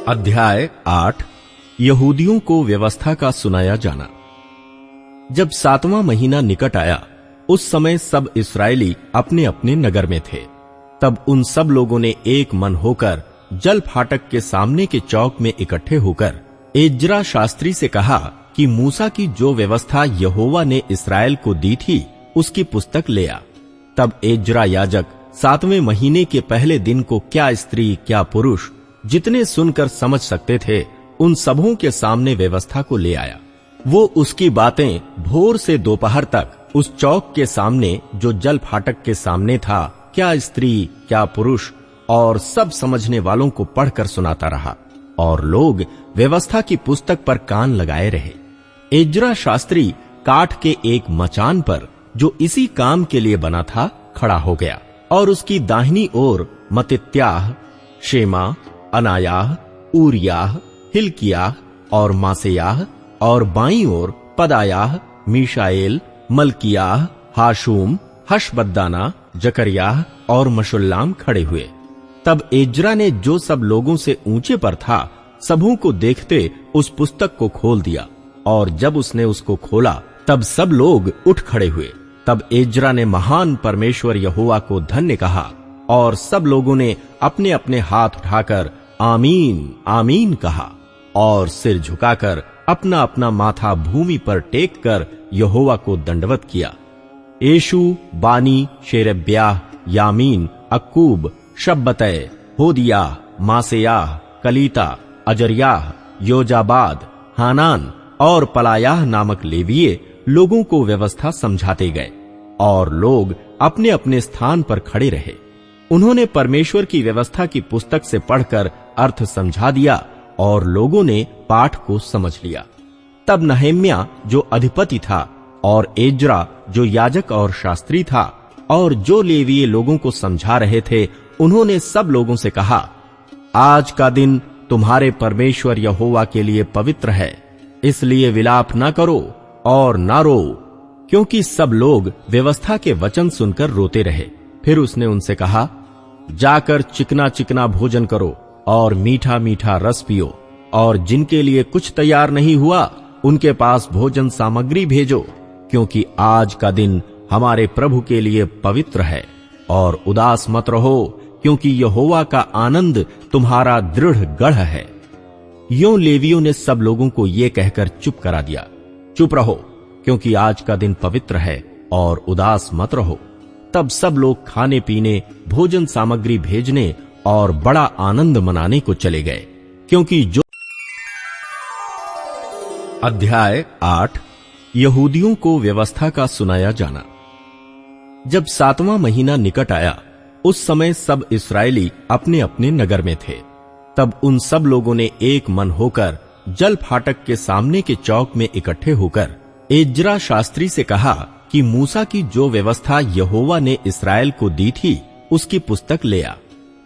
अध्याय 8 यहूदियों को व्यवस्था का सुनाया जाना। जब 7वां महीना निकट आया, उस समय सब इस्राएली अपने अपने नगर में थे। तब उन सब लोगों ने एक मन होकर जल फाटक के सामने के चौक में इकट्ठे होकर एज्रा शास्त्री से कहा कि मूसा की जो व्यवस्था यहोवा ने इस्राएल को दी थी, उसकी पुस्तक ले आ। तब एज्रा याजक 7वें महीने के पहले दिन को क्या स्त्री क्या पुरुष जितने सुनकर समझ सकते थे, उन सबों के सामने व्यवस्था को ले आया। वो उसकी बातें भोर से दोपहर तक उस चौक के सामने जो जल फाटक के सामने था, क्या स्त्री क्या पुरुष और सब समझने वालों को पढ़कर सुनाता रहा, और लोग व्यवस्था की पुस्तक पर कान लगाए रहे। एज्रा शास्त्री काठ के एक मचान पर, जो इसी काम के लिए बना था, खड़ा हो गया, और उसकी दाहिनी ओर मत्तित्याह, शेमा, अनायाह, ऊरियाह, हिल्कियाह और मासेयाह, और बाईं ओर पदायाह, मीशाएल, मल्कियाह, हाशूम, हशबद्दाना, जकरियाह और मशुल्लाम खड़े हुए। तब एज्रा ने जो सब लोगों से ऊंचे पर था, सबों को देखते उस पुस्तक को खोल दिया, और जब उसने उसको खोला, तब सब लोग उठ खड़े हुए। तब एज्रा ने महान परमेश्वर यहोवा को धन्य कहा, और सब लोगों ने अपने अपने हाथ उठाकर आमीन आमीन कहा, और सिर झुकाकर अपना अपना माथा भूमि पर टेक कर यहोवा को दंडवत किया। येशू, बानी, शेरेब्याह, यामीन, अक्कूब, शब्बतै, होदियाह, मासेयाह, कलीता, अजरियाह, योजाबाद, हानान और पलायाह नामक लेवीय लोगों को व्यवस्था समझाते गए, और लोग अपने अपने स्थान पर खड़े रहे। उन्होंने परमेश्वर की व्यवस्था की पुस्तक से पढ़कर अर्थ समझा दिया, और लोगों ने पाठ को समझ लिया। तब नहम्याह जो अधिपति था, और एज्रा जो याजक और शास्त्री था, और जो लेवीय लोगों को समझा रहे थे, उन्होंने सब लोगों से कहा, आज का दिन तुम्हारे परमेश्वर यहोवा के लिए पवित्र है, इसलिए विलाप न करो और न रो। क्योंकि सब लोग व्यवस्था के वचन सुनकर रोते रहे। फिर उसने उनसे कहा, जाकर चिकना चिकना भोजन करो और मीठा मीठा रस पियो, और जिनके लिए कुछ तैयार नहीं हुआ, उनके पास भोजन सामग्री भेजो, क्योंकि आज का दिन हमारे प्रभु के लिए पवित्र है। और उदास मत रहो, क्योंकि यहोवा का आनंद तुम्हारा दृढ़ गढ़ है। यों लेवियों ने सब लोगों को ये कहकर चुप करा दिया, चुप रहो, क्योंकि आज का दिन पवित्र है, और उदास मत रहो। तब सब लोग खाने पीने, भोजन सामग्री भेजने और बड़ा आनंद मनाने को चले गए, क्योंकि जो अध्याय 8 यहूदियों को व्यवस्था का सुनाया जाना। जब 7वां महीना निकट आया, उस समय सब इस्राएली अपने अपने नगर में थे। तब उन सब लोगों ने एक मन होकर जल फाटक के सामने के चौक में इकट्ठे होकर एज्रा शास्त्री से कहा कि मूसा की जो व्यवस्था यहोवा ने इस्राएल को दी थी, उसकी पुस्तक ले आ।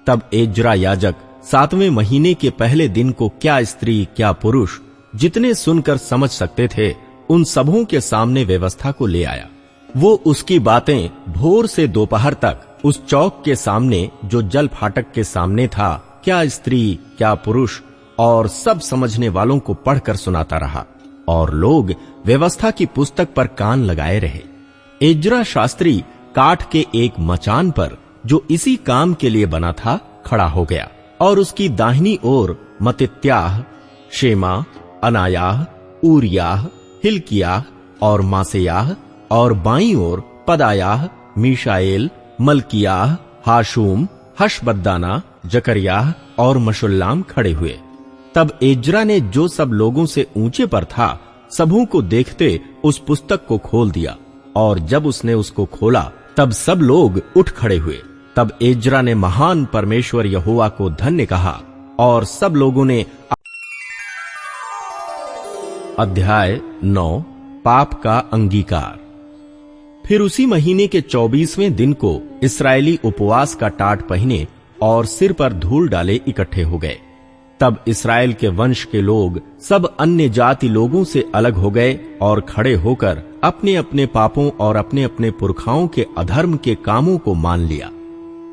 तब एज्रा याजक 7वें महीने के पहले दिन को क्या स्त्री क्या पुरुष जितने सुनकर समझ सकते थे, उन सबों के सामने व्यवस्था को ले आया। वो उसकी बातें भोर से दोपहर तक उस चौक के सामने जो जल फाटक के सामने था, क्या स्त्री क्या पुरुष और सब समझने वालों को पढ़कर सुनाता रहा, और लोग व्यवस्था की पुस्तक पर कान लगाए रहे। एज्रा शास्त्री काठ के एक मचान पर, जो इसी काम के लिए बना था, खड़ा हो गया, और उसकी दाहिनी ओर मत्तित्याह, शेमा, अनायाह, ऊरियाह, हिल्कियाह और मासेयाह, और बाईं ओर पदायाह, मीशाएल, मल्कियाह, हाशूम, हशबद्दाना, जकरियाह और मशुल्लाम खड़े हुए। तब एज्रा ने जो सब लोगों से ऊंचे पर था, सबों को देखते उस पुस्तक को खोल दिया, और जब उसने उसको खोला, तब सब लोग उठ खड़े हुए। तब एज्रा ने महान परमेश्वर यहोवा को धन्य कहा, और सब लोगों ने अध्याय 9 पाप का अंगीकार। फिर उसी महीने के 24वें दिन को इस्राएली उपवास का टाट पहने और सिर पर धूल डाले इकट्ठे हो गए। तब इस्राएल के वंश के लोग सब अन्य जाति लोगों से अलग हो गए, और खड़े होकर अपने अपने पापों और अपने अपने पुरखाओं के अधर्म के कामों को मान लिया।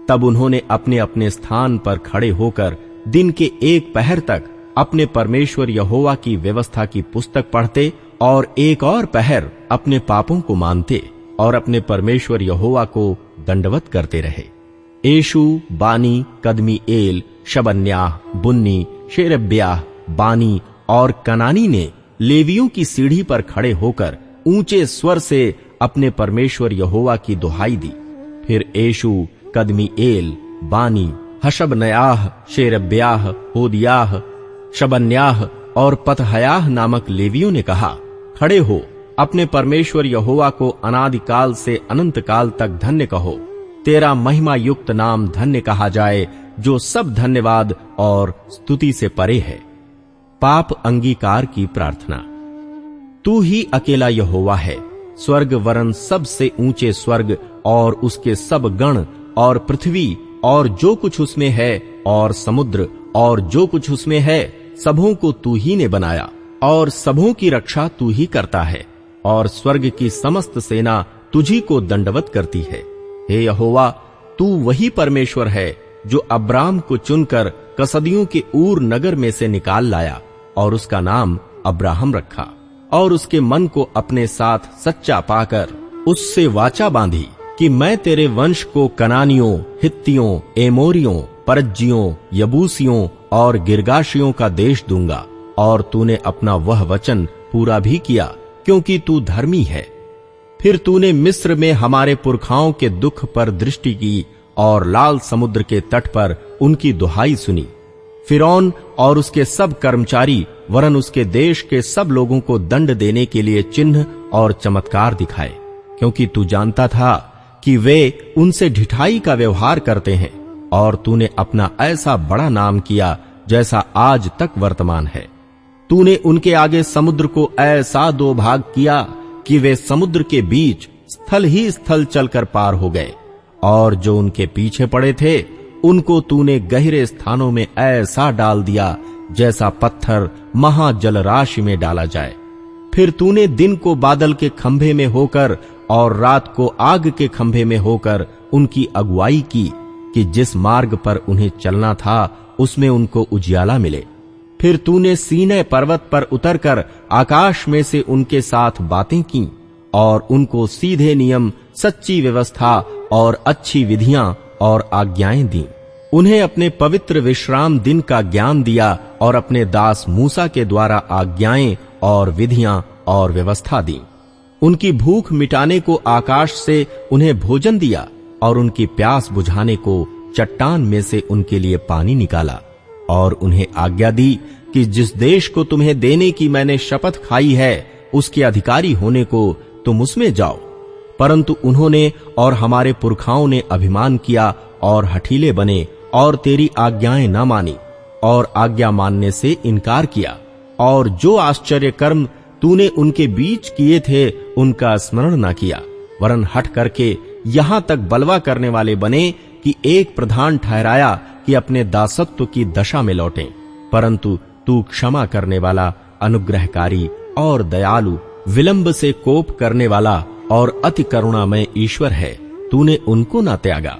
तब उन्होंने अपने अपने स्थान पर खड़े होकर दिन के एक पहर तक अपने परमेश्वर यहोवा की व्यवस्था की पुस्तक पढ़ते और एक और पहर अपने पापों को मानते और अपने परमेश्वर यहोवा को दंडवत करते रहे। येशू, बानी, कदमीएल, शबन्याह, बुन्नी, शेरेब्याह, बानी और कनानी ने लेवियों की सीढ़ी पर खड़े होकर ऊंचे स्वर से अपने परमेश्वर यहोवा की दुहाई दी। फिर येशू, कदमीएल, बानी, हशबन्याह, शेरेब्याह, होदियाह, शबन्याह और पतहयाह नामक लेवियों ने कहा, खड़े हो, अपने परमेश्वर यहोवा को अनादिकाल से अनंत काल तक धन्य कहो। तेरा महिमा युक्त नाम धन्य कहा जाए, जो सब धन्यवाद और स्तुति से परे है। पाप अंगीकार की प्रार्थना। तू ही अकेला यहोवा है। स्वर्ग वरन सबसे ऊंचे स्वर्ग और उसके सब गण और पृथ्वी और जो कुछ उसमें है और समुद्र और जो कुछ उसमें है, सबों को तू ही ने बनाया और सबों की रक्षा तू ही करता है, और स्वर्ग की समस्त सेना तुझी को दंडवत करती है। हे यहोवा, तू वही परमेश्वर है जो अब्राम को चुनकर कसदियों के ऊर नगर में से निकाल लाया और उसका नाम अब्राहम रखा, और उसके मन को अपने साथ सच्चा पाकर उससे वाचा बांधी कि मैं तेरे वंश को कनानियों, हित्तियों, एमोरियों, परज्जियों, यबूसियों और गिरगाशियों का देश दूंगा। और तूने अपना वह वचन पूरा भी किया, क्योंकि तू धर्मी है। फिर तूने मिस्र में हमारे पुरखाओं के दुख पर दृष्टि की और लाल समुद्र के तट पर उनकी दुहाई सुनी। फिरौन और उसके सब कर्मचारी वरन उसके देश के सब लोगों को दंड देने के लिए चिन्ह और चमत्कार दिखाए, क्योंकि तू जानता था कि वे उनसे ढिठाई का व्यवहार करते हैं, और तूने अपना ऐसा बड़ा नाम किया जैसा आज तक वर्तमान है। तूने उनके आगे समुद्र को ऐसा दो भाग किया कि वे समुद्र के बीच स्थल ही स्थल चलकर पार हो गए, और जो उनके पीछे पड़े थे उनको तूने गहरे स्थानों में ऐसा डाल दिया जैसा पत्थर महाजल राशि में डाला जाए। फिर तूने दिन को बादल के खंभे में होकर और रात को आग के खंभे में होकर उनकी अगुवाई की कि जिस मार्ग पर उन्हें चलना था उसमें उनको उजियाला मिले। फिर तूने सीनै पर्वत पर उतरकर आकाश में से उनके साथ बातें की और उनको सीधे नियम, सच्ची व्यवस्था और अच्छी विधियां और आज्ञाएं दी। उन्हें अपने पवित्र विश्राम दिन का ज्ञान दिया और अपने दास मूसा के द्वारा आज्ञाएं और विधियां और व्यवस्था दी। उनकी भूख मिटाने को आकाश से उन्हें भोजन दिया और उनकी प्यास बुझाने को चट्टान में से उनके लिए पानी निकाला, और उन्हें आज्ञा दी कि जिस देश को तुम्हें देने की मैंने शपथ खाई है उसके अधिकारी होने को तुम उसमें जाओ। परंतु उन्होंने और हमारे पुरखाओं ने अभिमान किया और हठीले बने और तेरी आज्ञाएं न मानी और आज्ञा मानने से इनकार किया, और जो आश्चर्य कर्म तूने उनके बीच किए थे उनका स्मरण न किया, वरन हठ करके यहां तक बलवा करने वाले बने कि एक प्रधान ठहराया कि अपने दासत्व की दशा में लौटें। परंतु तू क्षमा करने वाला, अनुग्रहकारी और दयालु, विलंब से कोप करने वाला और अति करुणामय ईश्वर है। तूने उनको न त्यागा।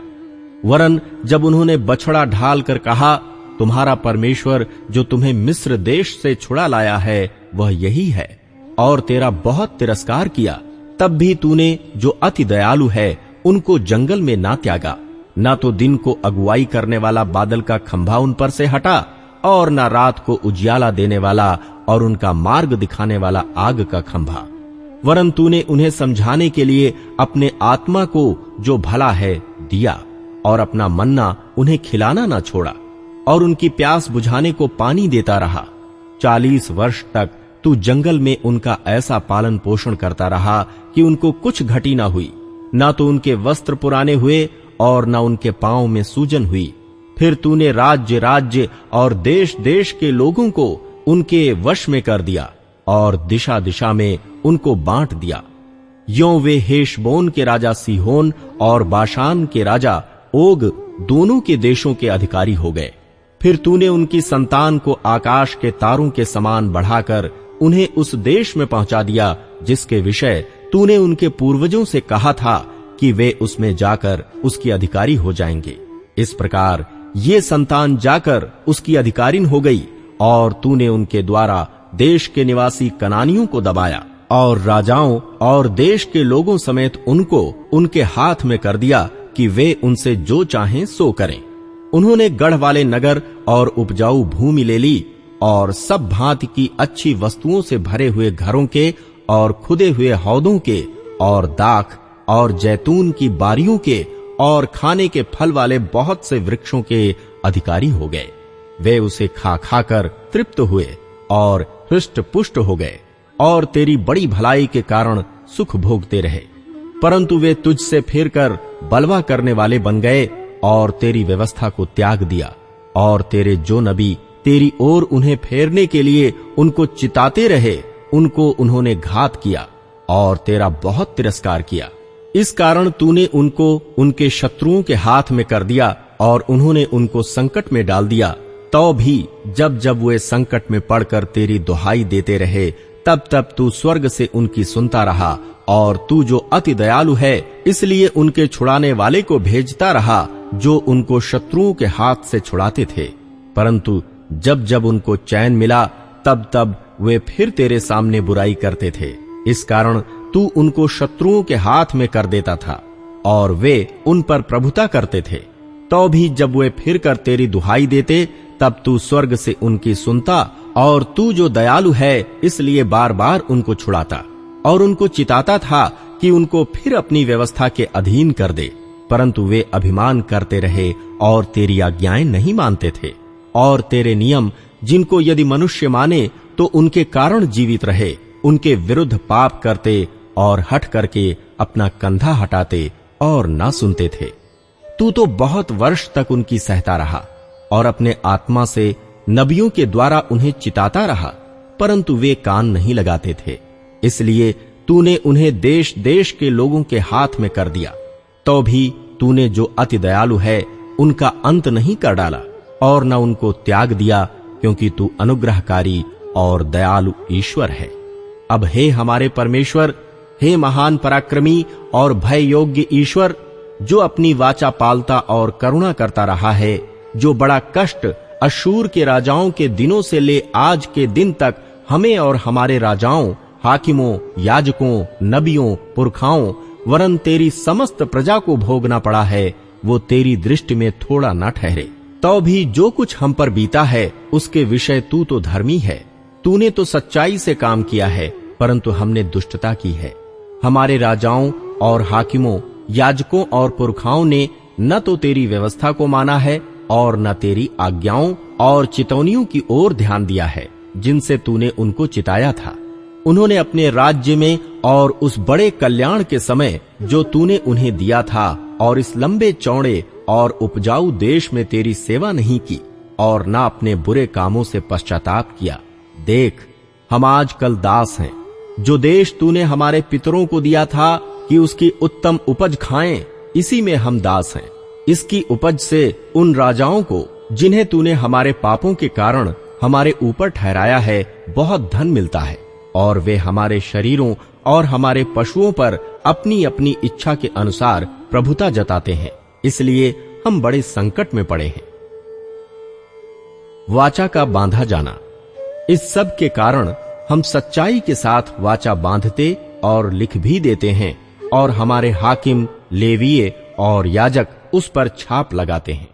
वरन जब उन्होंने बछड़ा ढाल कर कहा, तुम्हारा परमेश्वर जो तुम्हें मिस्र देश से छुड़ा लाया है वह यही है, और तेरा बहुत तिरस्कार किया, तब भी तूने जो अति दयालु है उनको जंगल में ना त्यागा। न तो दिन को अगुवाई करने वाला बादल का खंभा उन पर से हटा, और न रात को उजियाला देने वाला और उनका मार्ग दिखाने वाला आग का खंभा। वरन तूने उन्हें समझाने के लिए अपने आत्मा को जो भला है दिया, और अपना मन्ना उन्हें खिलाना न छोड़ा, और उनकी प्यास बुझाने को पानी देता रहा। 40 वर्ष तक तू जंगल में उनका ऐसा पालन पोषण करता रहा कि उनको कुछ घटी न हुई, न तो उनके वस्त्र पुराने हुए और न उनके पांव में सूजन हुई। फिर तूने राज्य राज्य और देश देश के लोगों को उनके वश में कर दिया और दिशा दिशा में उनको बांट दिया। यों वे हेशबोन के राजा सीहोन और बाशान के राजा ओग दोनों के देशों के अधिकारी हो गए। फिर तूने उनकी संतान को आकाश के तारों के समान बढ़ाकर उन्हें उस देश में पहुंचा दिया जिसके विषय तूने उनके पूर्वजों से कहा था कि वे उसमें जाकर उसकी अधिकारी हो जाएंगे। इस प्रकार ये संतान जाकर उसकी अधिकारिन हो गई और तूने उनके द्वारा देश के निवासी कनानियों को दबाया और राजाओं और देश के लोगों समेत उनको उनके हाथ में कर दिया कि वे उनसे जो चाहें सो करें। उन्होंने गढ़ वाले नगर और उपजाऊ भूमि ले ली और सब भांति की अच्छी वस्तुओं से भरे हुए घरों के और खुदे हुए हौदों के और दाख और जैतून की बारियों के और खाने के फल वाले बहुत से वृक्षों के अधिकारी हो गए। वे उसे खा खाकर तृप्त हुए और हृष्ट पुष्ट हो गए और तेरी बड़ी भलाई के कारण सुख भोगते रहे। परंतु वे तुझसे फिरकर बलवा करने वाले बन गए और तेरी व्यवस्था को त्याग दिया, और तेरे जो नबी तेरी ओर उन्हें फेरने के लिए उनको चिताते रहे, उनको उन्होंने घात किया और तेरा बहुत तिरस्कार किया। इस कारण तूने उनको उनके शत्रुओं के हाथ में कर दिया और उन्होंने उनको संकट में डाल दिया। तो भी जब जब वे संकट में पड़कर तेरी दुहाई देते रहे, तब तब तू स्वर्ग से उनकी सुनता रहा, और तू जो अति दयालु है इसलिए उनके छुड़ाने वाले को भेजता रहा, जो उनको शत्रुओं के हाथ से छुड़ाते थे। परंतु जब जब उनको चैन मिला, तब तब वे फिर तेरे सामने बुराई करते थे। इस कारण तू उनको शत्रुओं के हाथ में कर देता था और वे उन पर प्रभुता करते थे। तो भी जब वे फिर कर तेरी दुहाई देते, तब तू स्वर्ग से उनकी सुनता, और तू जो दयालु है इसलिए बार बार उनको छुड़ाता और उनको चिताता था कि उनको फिर अपनी व्यवस्था के अधीन कर दे। परंतु वे अभिमान करते रहे और तेरी आज्ञाएं नहीं मानते थे, और तेरे नियम जिनको यदि मनुष्य माने तो उनके कारण जीवित रहे, उनके विरुद्ध पाप करते और हठ करके अपना कंधा हटाते और ना सुनते थे। तू तो बहुत वर्ष तक उनकी सहता रहा और अपने आत्मा से नबियों के द्वारा उन्हें चिताता रहा, परंतु वे कान नहीं लगाते थे। इसलिए तूने उन्हें देश देश के लोगों के हाथ में कर दिया। तो भी तूने जो अति दयालु है उनका अंत नहीं कर डाला और न उनको त्याग दिया, क्योंकि तू अनुग्रहकारी और दयालु ईश्वर है। अब हे हमारे परमेश्वर, हे महान पराक्रमी और भय योग्य ईश्वर, जो अपनी वाचा पालता और करुणा करता रहा है, जो बड़ा कष्ट अशूर के राजाओं के दिनों से ले आज के दिन तक हमें और हमारे राजाओं, हाकिमों, याजकों, नबियों, पुरखाओं वरन तेरी समस्त प्रजा को भोगना पड़ा है, वो तेरी दृष्टि में थोड़ा न ठहरे। तो भी जो कुछ हम पर बीता है उसके विषय तू तो धर्मी है। तूने तो सच्चाई से काम किया है, परंतु हमने दुष्टता की है। हमारे राजाओं और हाकिमों, याजकों और पुरखाओं ने न तो तेरी व्यवस्था को माना है और न तेरी आज्ञाओं और चितौनियों की ओर ध्यान दिया है, जिनसे तूने उनको चिताया था। उन्होंने अपने राज्य में और उस बड़े कल्याण के समय जो तूने उन्हें दिया था और इस लंबे चौड़े और उपजाऊ देश में तेरी सेवा नहीं की और न अपने बुरे कामों से पश्चाताप किया। देख, हम आजकल दास हैं। जो देश तूने हमारे पितरों को दिया था कि उसकी उत्तम उपज खाएं, इसी में हम दास हैं। इसकी उपज से उन राजाओं को जिन्हें तूने हमारे पापों के कारण हमारे ऊपर ठहराया है बहुत धन मिलता है, और वे हमारे शरीरों और हमारे पशुओं पर अपनी अपनी इच्छा के अनुसार प्रभुता जताते हैं। इसलिए हम बड़े संकट में पड़े हैं। वाचा का बांधा जाना। इस सब के कारण हम सच्चाई के साथ वाचा बांधते और लिख भी देते हैं, और हमारे हाकिम, लेवीय और याजक उस पर छाप लगाते हैं।